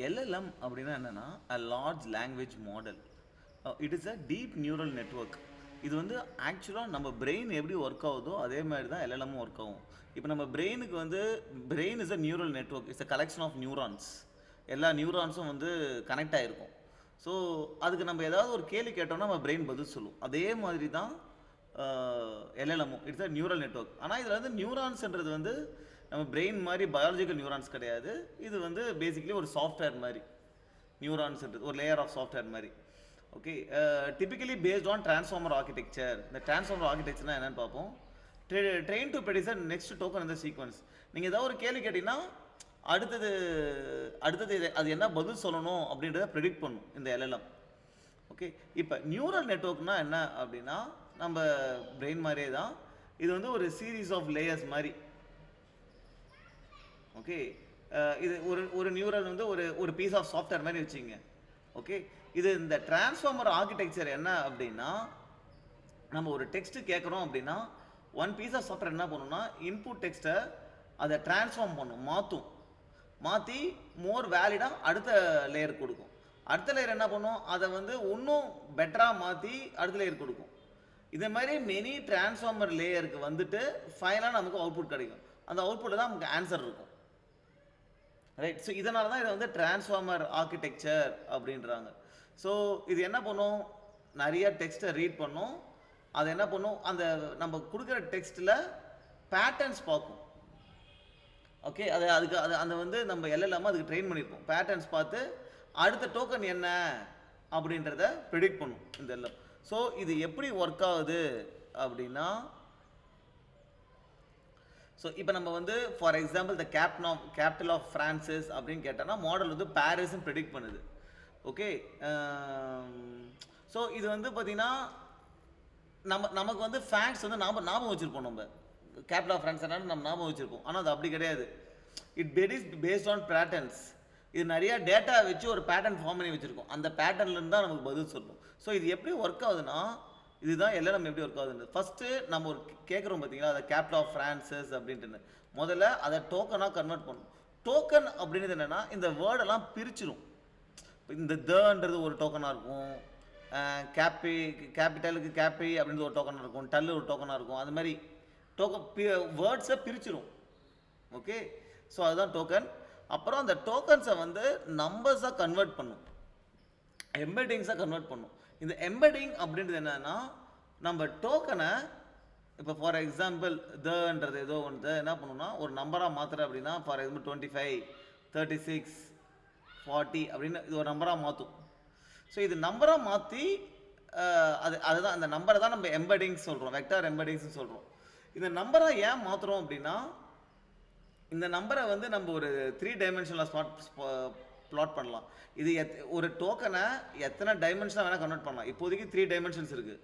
LLM அப்படின்னா என்னன்னா a large language model. It is a deep neural network. இது வந்து ஆக்சுவலாக நம்ம பிரெயின் எப்படி ஒர்க் ஆகுதோ அதே மாதிரி தான் எல்எல்எம்மும் ஒர்க் ஆகும். இப்போ நம்ம பிரெயினுக்கு வந்து brain is a neural network, it's a collection of neurons. எல்லா நியூரான்ஸும் வந்து கனெக்ட் ஆகிருக்கும். ஸோ அதுக்கு நம்ம ஏதாவது ஒரு கேள்வி கேட்டோம்னா நம்ம பிரெயின் பதில் சொல்லும். அதே மாதிரி தான் எல்எல்எம்மும் இட்ஸ் அ நியூரல் நெட்ஒர்க். ஆனால் இதில் வந்து நியூரான்ஸ்ன்றது வந்து நம்ம பிரெயின் மாதிரி பயாலஜிக்கல் நியூரான்ஸ் கிடையாது. இது வந்து பேசிக்கலி ஒரு சாஃப்ட்வேர் மாதிரி. நியூரான்ஸ்ன்றது ஒரு லேயர் ஆஃப் சாஃப்ட்வேர் மாதிரி. Okay, typically based on transformer architecture. இந்த டிரான்ஸ்ஃபார்மர் ஆர்கிடெக்சர்னா என்னன்னு பார்ப்போம். Train to predict next token இந்த சீக்வன்ஸ். நீங்கள் ஏதாவது ஒரு கேள்வி கேட்டிங்கன்னா அடுத்தது அது என்ன பதில் சொல்லணும் அப்படின்றத ப்ரெடிக்ட் பண்ணும் இந்த எல்எல்எம். ஓகே, இப்போ நியூரல் நெட்ஒர்க்னா என்ன அப்படின்னா நம்ம பிரெயின் மாதிரியே தான். இது வந்து ஒரு சீரீஸ் ஆஃப் லேயர்ஸ் மாதிரி. ஓகே, இது ஒரு நியூரல் வந்து ஒரு பீஸ் ஆஃப் சாஃப்ட்வேர் மாதிரி வச்சுங்க. ஓகே, இது இந்த டிரான்ஸ்ஃபார்மர் ஆர்கிடெக்சர் என்ன அப்படின்னா நம்ம ஒரு டெக்ஸ்ட் கேட்குறோம் அப்படின்னா ஒன் பீஸ் ஆஃப் சாஃப்ட்வேர் என்ன பண்ணுன்னா இன்புட் டெக்ஸ்ட்டை அதை டிரான்ஸ்ஃபார்ம் பண்ணும், மாற்றி மோர் வேலிடாக அடுத்த லேயர் கொடுக்கும். அடுத்த லேயர் என்ன பண்ணும், அதை வந்து இன்னும் பெட்டராக மாற்றி அடுத்த லேயர் கொடுக்கும். இதே மாதிரி மெனி டிரான்ஸ்ஃபார்மர் லேயருக்கு வந்துட்டு ஃபைனலாக நமக்கு அவுட்புட் கிடைக்கும். அந்த அவுட்புட்டில் தான் நமக்கு ஆன்சர் இருக்கும். ரைட், ஸோ இதனால தான் இதை வந்து டிரான்ஸ்ஃபார்மர் ஆர்கிடெக்சர் அப்படின்றாங்க. ஸோ இது என்ன பண்ணும், நிறைய டெக்ஸ்ட்டை ரீட் பண்ணும். அது என்ன பண்ணும், அந்த நம்ம கொடுக்குற டெக்ஸ்ட்டில் பேட்டர்ன்ஸ் பார்க்கும். ஓகே, அதுக்கு அந்த வந்து நம்ம எல்லாம் அதுக்கு ட்ரெயின் பண்ணியிருப்போம். பேட்டர்ன்ஸ் பார்த்து அடுத்த டோக்கன் என்ன அப்படின்றத ப்ரெடிக்ட் பண்ணும் இந்த எல்லாம். ஸோ இது எப்படி ஒர்க் ஆகுது அப்படின்னா, ஸோ இப்போ நம்ம வந்து for example the capital of France is அப்படின்னு கேட்டோன்னா மாடல் வந்து பாரிஸ்ன்னு ப்ரெடிக்ட் பண்ணுது. ஓகே, ஸோ இது வந்து பார்த்தீங்கன்னா நமக்கு வந்து ஃபேக்ட்ஸ் வந்து ஞாபகம் வச்சுருப்போம். நம்ம கேபிட்டல் ஆஃப் ஃப்ரான்ஸ் என்ன நம்ம ஞாபகம் வச்சுருப்போம். ஆனால் அது அப்படி கிடையாது. Based on patterns. இது நிறையா டேட்டா வச்சு ஒரு பேட்டர்ன் ஃபார்ம் பண்ணி வச்சுருக்கோம். அந்த பேட்டர்ன்லேருந்து தான் நமக்கு பதில் சொல்லணும். ஸோ இது எப்படி ஒர்க் ஆகுதுன்னா இதுதான் எல்லாம் நம்ம எப்படி ஒர்க் ஆகுதுன்னு. ஃபஸ்ட்டு நம்ம ஒரு கேட்குறோம் பார்த்தீங்களா, அதை கேபிட்டல் ஆஃப் ஃப்ரான்சஸ் அப்படின்ட்டு. முதல்ல அதை டோக்கனாக கன்வெர்ட் பண்ணணும். டோக்கன் அப்படின்றது என்னென்னா இந்த வேர்டெல்லாம் பிரிச்சிடும். இந்த தன்றது ஒரு டோக்கனாக இருக்கும், கேபிட்டலுக்கு கேப்பி அப்படின்றது ஒரு டோக்கனாக இருக்கும், டல்லு ஒரு டோக்கனாக இருக்கும். அது மாதிரி வேர்ட்ஸை பிரிச்சிடும். ஓகே, ஸோ அதுதான் டோக்கன். அப்புறம் அந்த டோக்கன்ஸை வந்து நம்பர்ஸாக கன்வெர்ட் பண்ணும், எம்பெட்டிங்ஸாக கன்வெர்ட் பண்ணும். இந்த எம்பெட்டிங் அப்படின்றது என்னன்னா நம்ம டோக்கனை இப்போ ஃபார் எக்ஸாம்பிள் தன்றது ஏதோ ஒன்று என்ன பண்ணணும்னா ஒரு நம்பராக மாற்றுற அப்படின்னா ஃபார் எக்ஸாம்பிள் 25, 36, 40 அப்படின்னு இது ஒரு நம்பராக மாற்றும். ஸோ இது நம்பராக மாற்றி அதுதான் அந்த நம்பரை தான் நம்ம எம்பெட்டிங்ஸ் சொல்கிறோம், வெக்டார் எம்பெட்டிங்ஸ்னு சொல்கிறோம். இந்த நம்பரை ஏன் மாற்றுறோம் அப்படின்னா இந்த நம்பரை வந்து நம்ம ஒரு 3 டைமென்ஷனில் ப்ளாட் பண்ணலாம். இது ஒரு டோக்கனை எத்தனை டைமென்ஷனாக வேணால் கன்வெர்ட் பண்ணலாம். இப்போதைக்கு 3 டைமென்ஷன்ஸ் இருக்குது.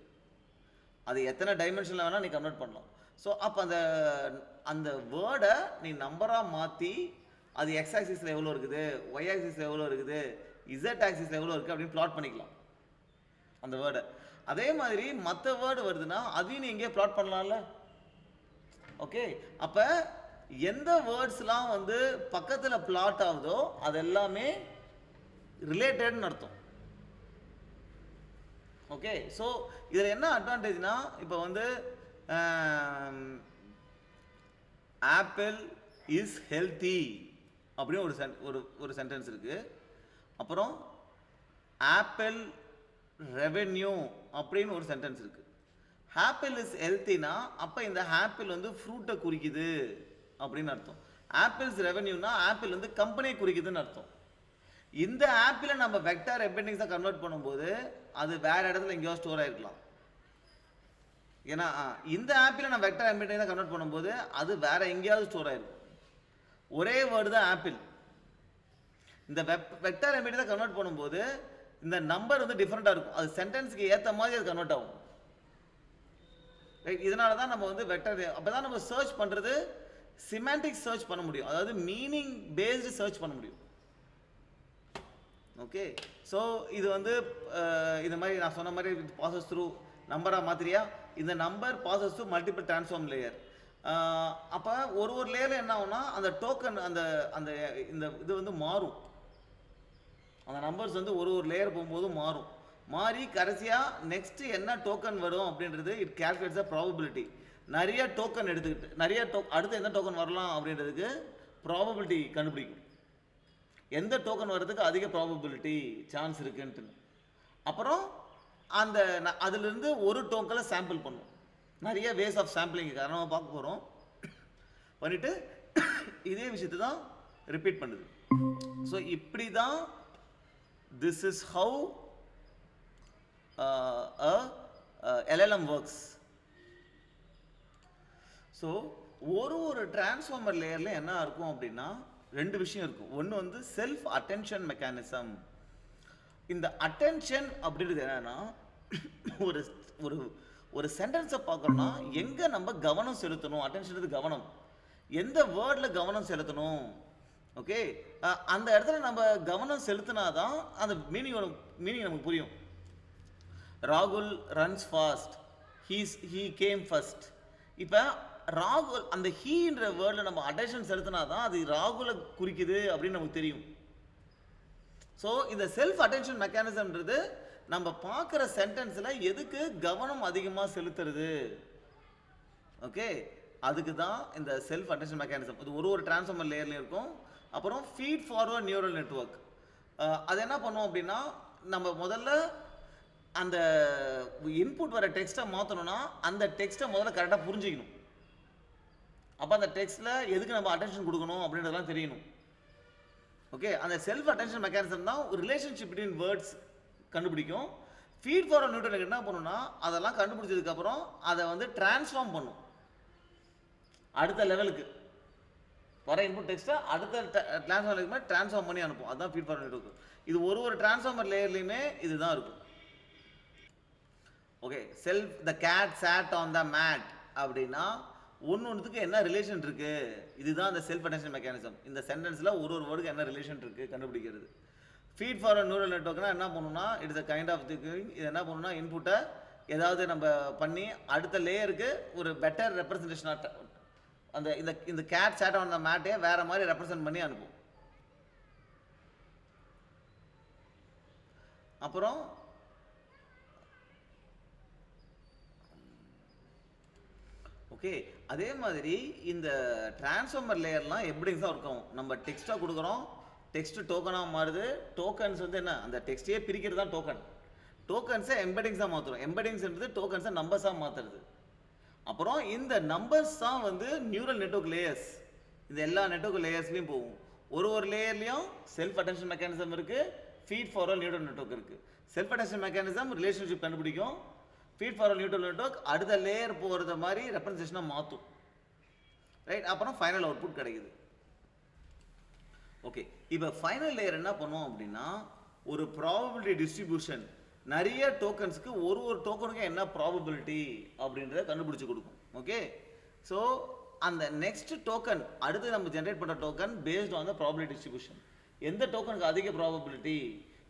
அது எத்தனை டைமென்ஷனில் வேணால் நீ கன்வெர்ட் பண்ணலாம். ஸோ அப்போ அந்த வேர்டை நீ நம்பராக மாற்றி அது எக்ஸ் ஆக்சிஸில் எவ்வளோ இருக்குது, ஒய் ஆக்சிஸில் எவ்வளோ இருக்குது, இசட் ஆக்சிஸில் எவ்வளோ இருக்குது அப்படின்னு ப்ளாட் பண்ணிக்கலாம் அந்த வேர்டை. அதே மாதிரி மற்ற வேர்டு வருதுன்னா அதையும் நீ எங்கேயே ப்ளாட் பண்ணலாம்ல. ஓகே, அப்போ எந்த வேர்ட்ஸ்லாம் வந்து பக்கத்தில் பிளாட் ஆகுதோ அது எல்லாமே ரிலேட்டட்னு அர்த்தம். ஓகே, ஸோ இதில் என்ன அட்வான்டேஜ்னா இப்போ வந்து ஆப்பிள் இஸ் ஹெல்த்தி அப்படின்னு ஒரு சென்டென்ஸ் இருக்குது. அப்புறம் ஆப்பிள் ரெவென்யூ அப்படின்னு ஒரு சென்டென்ஸ் இருக்குது. ஆப்பிள் இஸ் ஹெல்த்தினா அப்போ இந்த ஆப்பிள் வந்து ஃப்ரூட்டை குறிக்குது அப்படின்னு அர்த்தம். ஆப்பிள்ஸ் ரெவென்யூனா ஆப்பிள் வந்து கம்பெனியை குறிக்குதுன்னு அர்த்தம். இந்த ஆப்பிளை நம்ம வெக்டார் எம்பெட்டிங்ஸாக கன்வெர்ட் பண்ணும்போது அது வேற இடத்துல எங்கேயோ ஸ்டோர் ஆகிருக்கலாம். ஏன்னா இந்த ஆப்பிளை நம்ம வெக்டார் எம்பெட்டிங்ஸாக கன்வெர்ட் பண்ணும்போது அது வேற எங்கேயாவது ஸ்டோர் ஆகிருக்கும். ஒரே வேர்டு தான் ஆப்பிள். இந்த வெக்டார் எம்பெட்டிங்ஸாக கன்வெர்ட் பண்ணும்போது இந்த நம்பர் வந்து டிஃப்ரெண்ட்டாக இருக்கும். அது சென்டென்ஸுக்கு ஏற்ற மாதிரி அது கன்வெர்ட் ஆகும். ரைட், இதனால தான் நம்ம வந்து வெக்டார் அப்போ தான் நம்ம சர்ச் பண்ணுறது சிமெண்டிக் சர்ச் பண்ண முடியும், அதாவது மீனிங் பேஸ்டு சர்ச் பண்ண முடியும். ஓகே, ஸோ இது வந்து இந்த மாதிரி நான் சொன்ன மாதிரி பாசஸ் த்ரூ நம்பராக மாத்திரியா இந்த number bosses through multiple transform layer. அப்போ ஒரு லேயரில் என்ன ஆகும்னா அந்த டோக்கன் அந்த இந்த இது வந்து மாறும். அந்த நம்பர்ஸ் வந்து ஒரு லேயர் போகும்போது மாறும். மாறி கடைசியாக நெக்ஸ்ட்டு என்ன டோக்கன் வரும் அப்படின்றது இட் கேல்குலேட்ஸ் த ப்ராபபிலிட்டி. நிறைய டோக்கன் எடுத்துக்கிட்டு அடுத்து எந்த டோக்கன் வரலாம் அப்படின்றதுக்கு ப்ராபபிலிட்டி கண்டுபிடிக்கும். எந்த டோக்கன் வர்றதுக்கு அதிக ப்ராபபிலிட்டி சான்ஸ் இருக்குன்ட்டு. அப்புறம் அந்த அதுலேருந்து ஒரு டோக்கனை சாம்பிள் பண்ணும். நிறைய வேஸ் ஆஃப் சாம்பிளிங் காரணமாக பார்க்க போகிறோம். பண்ணிவிட்டு இதே விஷயத்தை தான் ரிப்பீட் பண்ணுது. ஸோ இப்படி தான் this is how LLM works. So ஒரு டிரான்ஸ்ஃபார்மர் லேயரில் என்ன இருக்கும் அப்படின்னா ரெண்டு விஷயம் இருக்கும். ஒன்று வந்து செல்ஃப் அட்டென்ஷன் மெக்கானிசம். இந்த அட்டென்ஷன் அப்படின்றது என்னன்னா ஒரு ஒரு ஒரு சென்டென்ஸை பார்க்கணும்னா எங்கே நம்ம கவனம் செலுத்தணும். அட்டென்ஷன் கவனம், எந்த வேர்டில் கவனம் செலுத்தணும். ஓகே, அந்த இடத்துல நம்ம கவனம் செலுத்தினாதான் அந்த மீனிங் நமக்கு புரியும். ராகுல் runs fast, he came first. இப்போ ராகுல் அந்த ஹீன்ற வேர்டில் நம்ம அட்டென்ஷன் செலுத்தினாதான் அது ராகுலை குறிக்குது அப்படின்னு நமக்கு தெரியும். ஸோ இந்த செல்ஃப் அட்டென்ஷன் மெக்கானிசம்ன்றது நம்ம பார்க்குற சென்டென்ஸில் எதுக்கு கவனம் அதிகமாக செலுத்துறது. ஓகே, அதுக்கு தான் இந்த செல்ஃப் அட்டென்ஷன் மெக்கானிசம். இது ஒரு டிரான்ஸ்ஃபார்மர் லேயர்லையும் இருக்கும். அப்புறம் ஃபீட் ஃபார்வர்ட் நியூரல் நெட்வொர்க். அது என்ன பண்ணுவோம் அப்படின்னா நம்ம முதல்ல அந்த இன்புட் வர டெக்ஸ்ட்டை மாற்றணும்னா அந்த டெக்ஸ்ட்டை முதல்ல கரெக்டாக புரிஞ்சிக்கணும். அப்போ அந்த டெக்ஸ்ட்டில் எதுக்கு நம்ம அட்டென்ஷன் கொடுக்கணும் அப்படின்றதெல்லாம் தெரியணும். ஓகே, அந்த செல்ஃப் அட்டென்ஷன் மெக்கானிசம் தான் ஒரு ரிலேஷன்ஷிப் பிட்வீன் வேர்ட்ஸ் கண்டுபிடிக்கும். ஃபீட் ஃபார்வர்ட் நியூரல் என்ன பண்ணுன்னா அதெல்லாம் கண்டுபிடிச்சதுக்கப்புறம் அதை வந்து டிரான்ஸ்ஃபார்ம் பண்ணும் அடுத்த லெவலுக்கு. வர இன்புட் டெக்ஸ்ட்டை அடுத்த டிரான்ஸ்ஃபார்மருக்கு டிரான்ஸ்ஃபார்ம் பண்ணி அனுப்பும். அதுதான் ஃபீட் ஃபார்வர்ட் நெட்வொர்க். இது ஒரு டிரான்ஸ்ஃபார்மர் லேயர்லையுமே இதுதான் இருக்கும். Okay, the cat sat on the mat அப்படின்னா ஒன்றுக்கு என்ன ரிலேஷன் இருக்கு, இதுதான் அந்த செல்ஃப் அட்டென்ஷன் மெக்கானிசம். இந்த சென்டென்ஸில் ஒரு வேர்டுக்கு என்ன ரிலேஷன் இருக்கு கண்டுபிடிக்கிறது. ஃபீட் ஃபார்வர்ட் நியூரல் நெட்வொர்க்னா என்ன பண்ணுன்னா it's a kind of thinking. இது என்ன பண்ணுன்னா இன்புட்டை ஏதாவது நம்ம பண்ணி அடுத்த லேயருக்கு ஒரு பெட்டர் ரெப்ரசன்டேஷனாக அந்த இந்த கேட் சாட் ஆன் த மேட்டே வேற மாதிரி ரெப்ரசன்ட் பண்ணி அனுப்பும். அப்புறம் ஓகே, அதே மாதிரி இந்த டிரான்ஸ்ஃபார்மர் லேயர்லாம் எப்படிங்க தான் இருக்கும். நம்ம டெக்ஸ்ட்டாக கொடுக்குறோம், டெக்ஸ்ட் டோக்கனாக மாறுது. டோக்கன்ஸ் வந்து என்ன, அந்த டெக்ஸ்டையே பிரிக்கிறது தான் டோக்கன். டோக்கன்ஸை எம்பெடிங்ஸாக மாற்றுறோம். எம்பெடிங்ஸ்ன்றது டோக்கன்ஸை நம்பர்ஸாக மாற்றுறது. அப்புறம் இந்த நம்பர்ஸ் தான் வந்து நியூரல் நெட்வொர்க் லேயர்ஸ். இந்த எல்லா நெட்வொர்க் லேயர்ஸ்லையும் போகும். ஒரு லேயர்லையும் செல்ஃப் அட்டென்ஷன் மெக்கானிசம் இருக்குது, ஃபீட் ஃபார்வர்ட் நியூரல் நெட்வொர்க் இருக்குது. செல்ஃப் அட்டென்ஷன் மெக்கானிசம் ரிலேஷன்ஷிப் கண்டுபிடிக்கும். ஃபீட் ஃபார்வர்ட் நியூரல் நெட்வொர்க் அடுத்த லேயர் போகிறத மாதிரி ரெப்ரசன்டேஷனாக மாற்றும். ரைட், அப்புறம் ஃபைனல் அவுட்புட் கிடைக்குது. ஓகே, இப்போ ஃபைனல் லேயர் என்ன பண்ணுவோம் அப்படின்னா ஒரு ப்ராபபிலிட்டி டிஸ்ட்ரிபியூஷன். நிறைய டோக்கன்ஸுக்கு ஒரு டோக்கனுக்கு என்ன ப்ராபபிலிட்டி அப்படின்றத கண்டுபிடிச்சி கொடுக்கும். ஓகே, ஸோ அந்த நெக்ஸ்ட் டோக்கன் அடுத்து நம்ம ஜென்ரேட் பண்ணுற token based on the probability distribution. எந்த டோக்கனுக்கு அதிக ப்ராபபிலிட்டி.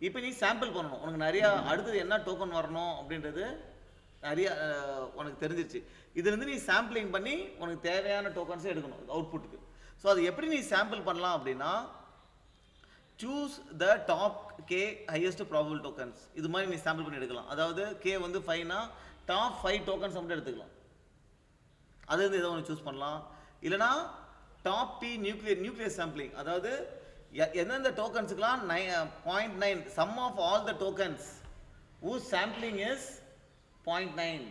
இப்போ நீ சாம்பிள் பண்ணணும், உனக்கு நிறையா அடுத்தது என்ன டோக்கன் வரணும் அப்படின்றது நிறைய உனக்கு தெரிஞ்சிருச்சு. இதுலேருந்து நீ சாம்பிளிங் பண்ணி உனக்கு தேவையான டோக்கன்ஸே எடுக்கணும் அவுட்புட்டுக்கு. ஸோ அது எப்படி நீ சாம்பிள் பண்ணலாம் அப்படின்னா choose the top K highest probable tokens. இது மாதிரி நீ சாம்பிள் பண்ணி எடுக்கலாம். அதாவது கே வந்து 5னா டாப் 5 டோக்கன்ஸ் மட்டும் எடுத்துக்கலாம். அது வந்து ஏதோ ஒன்று சூஸ் பண்ணலாம். இல்லைனா டாப் பி நியூக்ளியர் சாம்பிளிங். அதாவது எந்தெந்த டோக்கன்ஸுக்கெலாம் 0.9 sum of all the tokens whose sampling is 0.9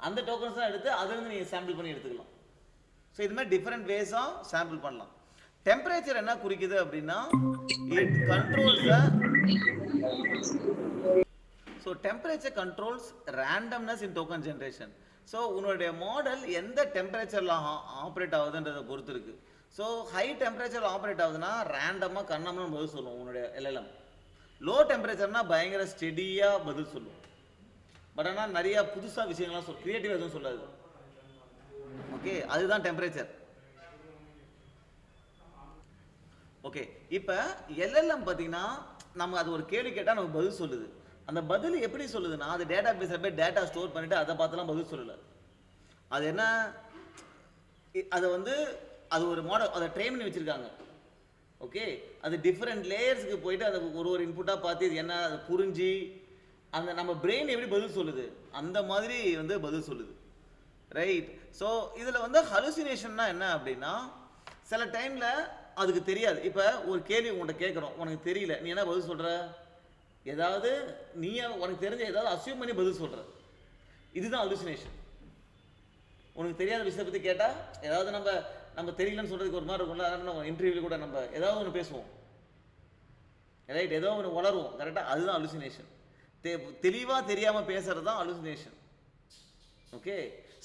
அந்த டோக்கன்ஸ் தான் எடுத்து அதுலேருந்து நீங்கள் சாம்பிள் பண்ணி எடுத்துக்கலாம். ஸோ இது மாதிரி டிஃப்ரெண்ட் வேஸாக சாம்பிள் பண்ணலாம். டெம்பரேச்சர் என்ன குறிக்குது அப்படின்னா it controls so temperature controls randomness in token generation. So உன்னுடைய மாடல் எந்த டெம்பரேச்சரில் ஆப்ரேட் ஆகுதுன்றதை பொறுத்து இருக்கு. ஸோ ஹை டெம்பரேச்சரில் ஆப்ரேட் ஆகுதுன்னா ரேண்டமாக கண்ணம்னு பதில் சொல்லும் உன்னுடைய LLM. லோ டெம்பரேச்சர்னா பயங்கர ஸ்டெடியாக பதில் சொல்லும். பட் ஆனால் நிறைய புதுசாக விஷயங்கள்லாம் கிரியேட்டிவ் எதுவும் சொல்லாது. ஓகே, அதுதான் டெம்பரேச்சர். ஓகே, இப்போ LLM பார்த்தீங்கன்னா நம்ம அது ஒரு கேள்வி கேட்டால் நமக்கு பதில் சொல்லுது. அந்த பதில் எப்படி சொல்லுதுன்னா அது டேட்டா பேஸில் போய் டேட்டா ஸ்டோர் பண்ணிவிட்டு அதை பார்த்துலாம் பதில் சொல்லலை. அது என்ன, அதை வந்து அது ஒரு மாடல் அதை ட்ரெயின் பண்ணி வச்சுருக்காங்க. ஓகே, அது டிஃப்ரெண்ட் லேயர்ஸ்க்கு போயிட்டு அதை ஒரு இன்புட்டாக பார்த்து இது என்ன அதை புரிஞ்சு அந்த நம்ம பிரெயின் எப்படி பதில் சொல்லுது அந்த மாதிரி வந்து பதில் சொல்லுது, ரைட். ஸோ இதில் வந்து ஹலுசினேஷன்னா என்ன அப்படின்னா, சில டைமில் அதுக்கு தெரியாது. இப்போ ஒரு கேள்வி உங்கள்கிட்ட கேட்குறோம், உனக்கு தெரியல, நீ என்ன பதில் சொல்கிற, ஏதாவது நீ உனக்கு தெரிஞ்ச ஏதாவது அசியூம் பண்ணி பதில் சொல்கிற, இதுதான் ஹலுசினேஷன். உனக்கு தெரியாத விஷயத்தை பற்றி கேட்டால் ஏதாவது நம்ம தெரியலன்னு சொல்கிறதுக்கு ஒரு மாதிரி இருக்கும்ல, அதனால் நம்ம இன்டர்வியூவில் கூட நம்ம ஏதாவது ஒன்று பேசுவோம், ரைட், ஏதோ ஒன்று வளருவோம், கரெக்டாக, அதுதான் ஹலுசினேஷன். தெளிவாக தெரியாமல் பேசுகிறது தான் ஹலுசினேஷன். ஓகே,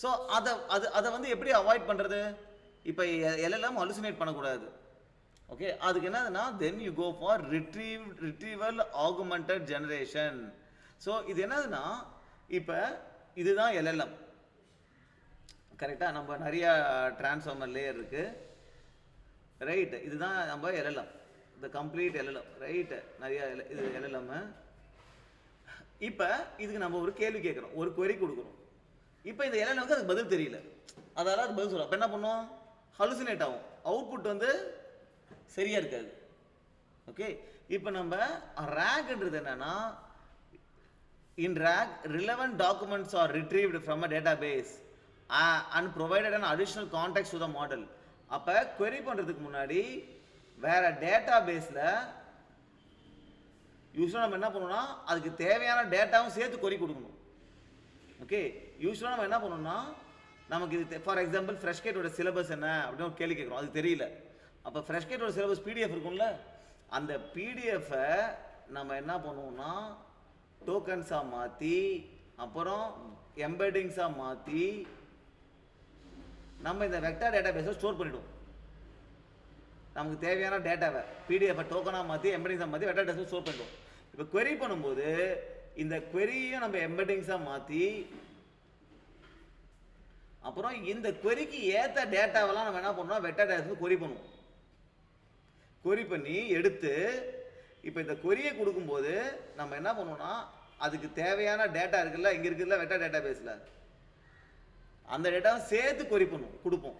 ஸோ அதை வந்து எப்படி அவாய்ட் பண்ணுறது? இப்போ எல்லாம் ஹலுசினேட் பண்ணக்கூடாது. ஓகே, அதுக்கு என்னதுன்னா then you go for retrieval augmented generation. So இது என்னதுன்னா, இப்போ இதுதான் எல்எல்எம், கரெக்டாக, நம்ம நிறைய டிரான்ஸ்ஃபார்மர் லேயர் இருக்குது, ரைட். இதுதான் நம்ம எல்எல்எம், இந்த கம்ப்ளீட் எல்எல்எம், ரைட்டு, நிறைய இது எல்எல்எம். இப்போ இதுக்கு நம்ம ஒரு கேள்வி கேட்குறோம், ஒரு query கொடுக்குறோம். இப்போ இந்த எல்எல்எம்க்கு அதுக்கு பதில் தெரியல, அதால் அது பதில் சொல்லும். அப்போ என்ன பண்ணும், ஹலுசினேட் ஆகும், அவுட்புட் வந்து சரியாக இருக்காது. ஓகே, இப்போ நம்ம ரேக்ன்றது என்னன்னா, in RAG relevant documents are retrieved from a database and provided an additional context to the model. அப்போ query பண்ணுறதுக்கு முன்னாடி வேறு டேட்டா பேஸில் யூஸ்வலாக நம்ம என்ன பண்ணணும்னா அதுக்கு தேவையான டேட்டாவும் சேர்த்து query கொடுக்கணும். ஓகே, யூஸ்வலாக நம்ம என்ன பண்ணணும்னா, நமக்கு இது ஃபார் எக்ஸாம்பிள் ஃப்ரெஷ்கேட்டோட சிலபஸ் என்ன அப்படின்னு ஒரு கேள்வி கேட்குறோம், அது தெரியல. அப்போ ஃப்ரெஷ்கேட்டோட சிலபஸ் பிடிஎஃப் இருக்கும்ல, அந்த பிடிஎஃப்பை நம்ம என்ன பண்ணுவோம்னா டோக்கன்ஸாக மாற்றி அப்புறம் எம்பெடிங்ஸாக மாற்றி நம்ம இந்த வெக்டார் டேட்டா பேஸை ஸ்டோர் பண்ணிவிடுவோம். நமக்கு தேவையான டேட்டாவை பிடிஎஃபை டோக்கனாக மாற்றி எம்பெடிங்ஸாக மாற்றி வெக்டார் டேட்டா ஸ்டோர் பண்ணிவிடுவோம். இப்போ query பண்ணும்போது இந்த queryயும் நம்ம எம்பெடிங்ஸாக மாற்றி அப்புறம் இந்த queryக்கு ஏற்ற டேட்டாவெல்லாம் நம்ம என்ன பண்ணோம், வெக்டார் டேட்டாஸுக்கு query பண்ணுவோம். query பண்ணி எடுத்து இப்போ இந்த queryயை கொடுக்கும்போது நம்ம என்ன பண்ணுவோம்னா அதுக்கு தேவையான டேட்டா இருக்குல்ல, இங்கே இருக்குல்ல வெக்டார் டேட்டா பேஸில், அந்த டேட்டாவை சேர்த்து query பண்ணுவோம், கொடுப்போம்.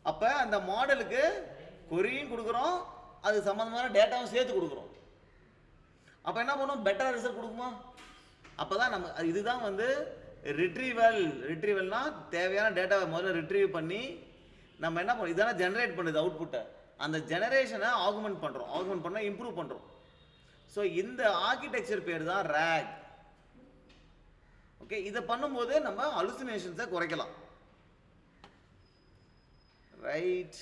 அப்போ அந்த மாடலுக்கு queryயும் கொடுக்குறோம், அது சம்மந்தமான டேட்டாவும் சேர்த்து கொடுக்குறோம். அப்போ என்ன பண்ணுவோம், பெட்டர் ரிசல்ட் கொடுக்குமா? அப்போ தான் நம்ம இதுதான் வந்து ரிட்ரீவல்னா தேவையான டேட்டாவை முதல்ல ரிட்ரீவ் பண்ணி நம்ம என்ன பண்ணுறோம், இதான ஜெனரேட் பண்ணுது அவுட்புட்டை, அந்த ஜெனரேஷனை ஆகுமெண்ட் பண்ணுறோம், ஆகுமெண்ட் பண்ணால் இம்ப்ரூவ் பண்ணுறோம். ஸோ இந்த ஆர்கிடெக்சர் பேர் தான் ரேக். ஓகே, இதை பண்ணும்போது நம்ம ஹலுசினேஷன்ஸை குறைக்கலாம், ரைட்.